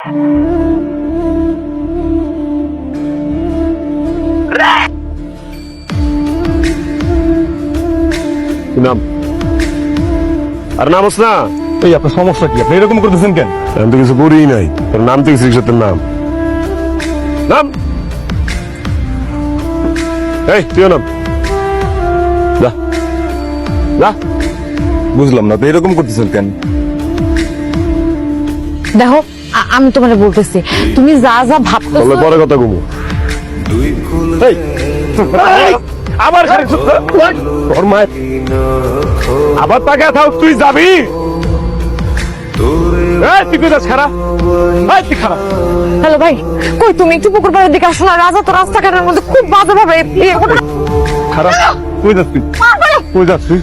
নাম আর নামস না। এই আপনার সমস্যা কি? আপনি এরকম করতেছেন কেন? আমি তো কিছু করিই নাই। তোর নাম তো কিছু তোর নাম নাম এই তুইও নাম যা যা। বুঝলাম না তো এরকম করতেছেন কেন? দেখো আমি তোমার বলতেছি, তুমি যা যা ভাবতেছো বলে পরে কথা কমু। এই আবার তোর মায়ের আবার তাকে থাক, তুই যাবি? তুই কোথায় খারাপ? তুই খারাপ। হ্যালো ভাই, কই তুমি একটু পুকুর পাড়ের দিকে আসো না। রাজা তো রাস্তাঘাটের মধ্যে খুব বাজে ভাবে খারাপ। কই যাচ্ছিস? কই যাচ্ছিস?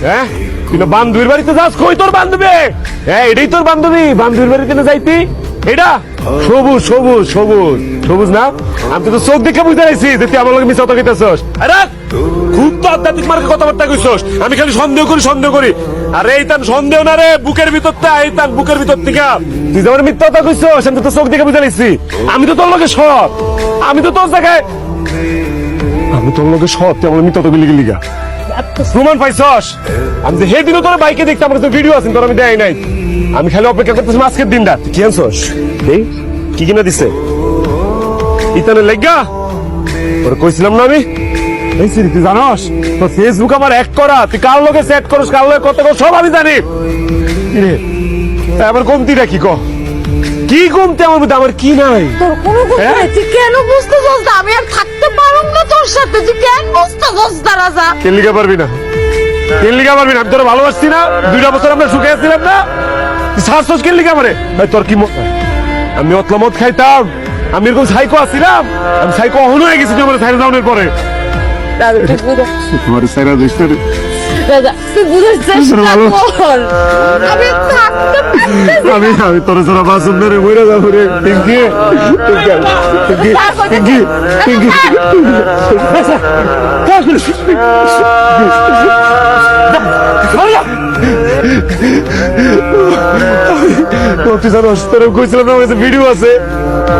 হ্যাঁ তুই না বান্ধবীর বাড়িতে যাস? কই তোর বান্ধবী? হ্যাঁ এটাই তোর বান্ধবী? বান্ধবীর বাড়িতে না যাইতি? এটা সবুজ সবুজ সবুজ সবুজ না? আমি তো চোখ দেখে বুঝতে পারছি যে তুই আমার লোক মিশা তো কইতেছস। আরে খুব তো আধ্যাত্মিক মার্কে কথাবার্তা কইছস। আমি খালি সন্দেহ করি। আরে এই তান সন্দেহ না রে, বুকের ভিতরটা এই তান বুকের ভিতর থেকে তুই যে আমার মিথ্যা কথা কইছস। আমি তো চোখ দেখে বুঝতে পারছি। আমি তো তোর লোকে সৎ। আমি তো তোর জায়গায় আমি তোর লোকে সৎ। তুই আমার মিথ্যা তো বিলি গিলিগা প্রমাণ পাইছস? আমি যে সেদিনও তোর বাইকে দেখতে আমার তো ভিডিও আছে, তোর আমি দেয় নাই। আমি খালি অপেক্ষা করতেছি আজকের দিনটা। কি আনছস? কি কিনা দিছে? ইতানের লেগা তোর কইছিলাম না আমি? এই সিরি তুই জানস তোর ফেসবুক আমার হ্যাক করা। তুই কার লোকে সেট করস, কার লোকে কত কর সব আমি জানি। কিরে আমার কমতিটা কি? কি কমতি আমার মধ্যে? আমার কি নাই? তোর কোনো কথা নাই। তুই কেন বুঝতেছস না আমি আর থাকতে পারুম না তোর সাথে? তুই কেন বুঝতেছস না রাজা? কেন লিখা পারবি না? কেন লিখা পারবি না? আমি তোর ভালোবাসছি না? 2টা বছর আমরা সুখে আসছিলাম না? তুই ছাড়ছস কেন লিখা পারে? তোর কি আমি অতলামত খাইতাম? আমি এরকম সাইকো আসছিলাম? আমি সাইকো অহন হয়ে গেছি তোমার সাইরা যাওয়ার পরে। তোমার সাইরা দিচ্ছে রাজা তুই বুঝার চেষ্টা কর। আমি থাকতে পারতেছি আমি তোর সারা বাসন ধরে মরে যাবো রে। পিঙ্কি পিঙ্কি পিঙ্কি তুই জানোস তোর কইছিলাম না আমার কাছে ভিডিও আছে,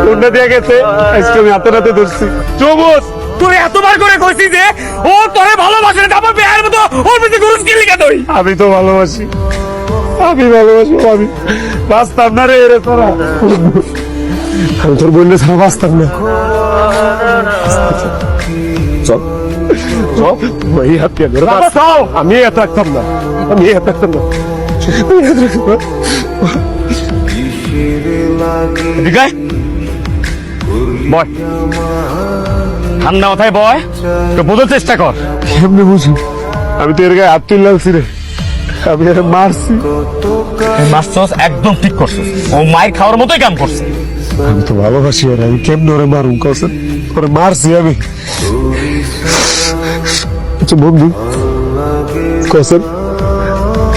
ওটা দিয়ে গেছে। আজকে আমি হাতে হাতে ধরছি। চৌবস তুই এতবার করে কইছিস যে ও তোরে ভালোবাসে না, আমার বিয়ের মতো ওর পিছে ঘুরুস কি লিখে তুই? আমি তো ভালোবাসি, আমি ভালোবাসি। আমি বাঁচতাম না রে রে তোরা। আমি তোর বললে ছাড়া বাঁচতাম না। চল চল ওই হাত আমি এত রাখতাম না। আমি এত রাখতাম না। বয় ঠান্ডা মাথায় বয়, তো বোঝার চেষ্টা কর। কেমনে বুঝি? আমি তো এর গায়ে হাত তুলে লাগছি রে। আমি এর মারছি। মারছস, একদম ঠিক করছস। ও মায়ের খাওয়ার মতোই কাম করছে। আমি তো ভালোবাসি আর আমি কেমনে ওরে মারুম কসে? ওরে মারছি আমি। আচ্ছা বন্ধু কসে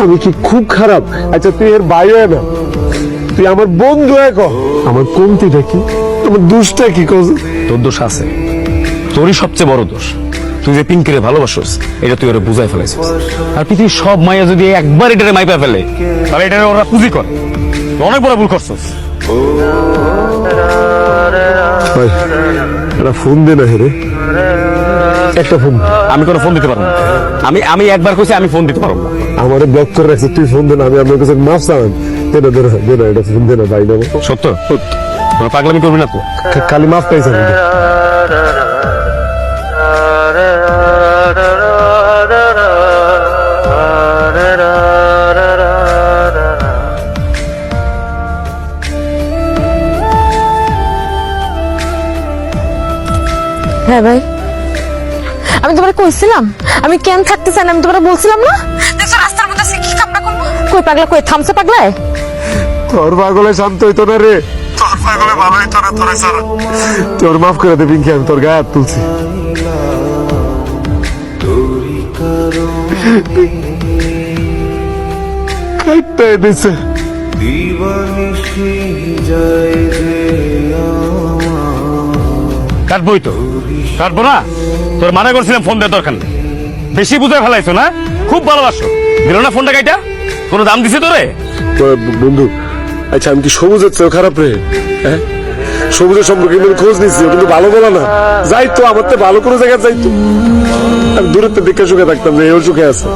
আমি কি খুব খারাপ? আচ্ছা তুই এর বাইরে না, তুই আমার বন্ধু। আমার কমতিটা কি? আমার দোষটা কি? কসে তোর দোষ আছে, তোরই সবচেয়ে বড় দোষ। তুই যে পিঙ্কিরে ভালোবাসস এটা তুই ওরা বুঝাই ফেলাইছিস। আর পৃথিবীর সব মাইয়া যদি একবার এটারে মাইপা ফেলে তাহলে এটারে ওরা পুঁজি করে। তুই অনেক বড় ভুল করছস। ফোন দে না হেরে, একটা ফোন। আমি কোনো ফোন দিতে পারবো না। আমি একবার কইছি আমি ফোন দিতে পারবো না। আমার ব্লক করে রাখছে, তুই ফোন দে না। আমি আপনার কাছে মাফ চান। দে না এটা ফোন দে না ভাই। না সত্য তোর পাগলামি করবি না তো? খালি মাফ পাইছেন। হ্যাঁ ভাই, আমি তোমার কইছিলাম আমি কেন থাকতে চাই না? আমি তোমার বলছিলাম না? দেখছো রাস্তার মধ্যে কি কামনা করবো? কই পাগলা, কই থামছে পাগলায়? তোর পাগলে শান্ত হইতো না রে। তোর পাগলে ভালো হইতো না তোর সারা। তোর মাফ করে দে পিঙ্কি, আমি তোর গায়ে হাত তুলছি। কাটতে দিছে কাটবই তো, কাটবো না? তোর মানা করছিলাম ফোন দেওয়ার দরকার নেই। বেশি বুঝে ফেলাইছো না? খুব ভালোবাসো, দিল না ফোনটা কাইটা? কোনো দাম দিছে তোরে? বন্ধু আচ্ছা আমি কি সবুজের চেয়েও খারাপ রে? হ্যাঁ, সবুজের সম্পর্কে আমি খোঁজ নিচ্ছি, ও কিন্তু ভালো বলা না। যাইতো আমার তো ভালো কোনো জায়গায় যাইতো, আমি দূরের থেকে দেখে সুখে থাকতাম যে এও সুখে আছে।